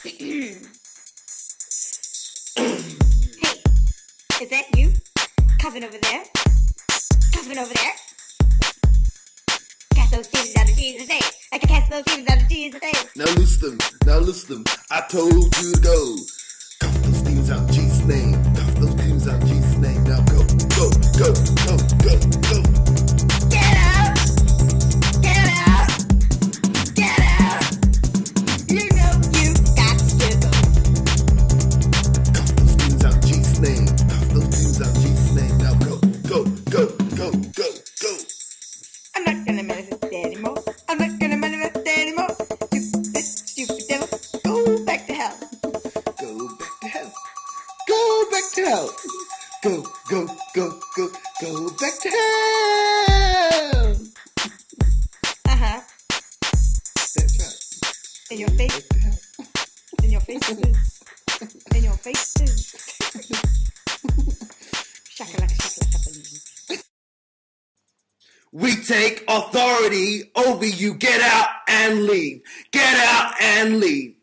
Hey, is that you? Coughing over there? Coughing over there? Cast those demons out of Jesus' name. I can cast those demons out of Jesus' name. Now listen them. I told you to go. Cough those demons out in Jesus' name. Cough those demons out in Jesus' name. Now go. Get out! Get out! Get out! You know you got to go. Cough those demons out in Jesus' name. Cough those demons out in Jesus' name. Now go. I'm not gonna manifest anymore. I'm not gonna manifest anymore. Stupid devil. Go back to hell. Go back to hell. Go back to hell. Go back to hell. Uh-huh. That's right. In your face. Back to hell. In your faces. In your faces. Shakalaka. We take authority over you. Get out and leave. Get out and leave.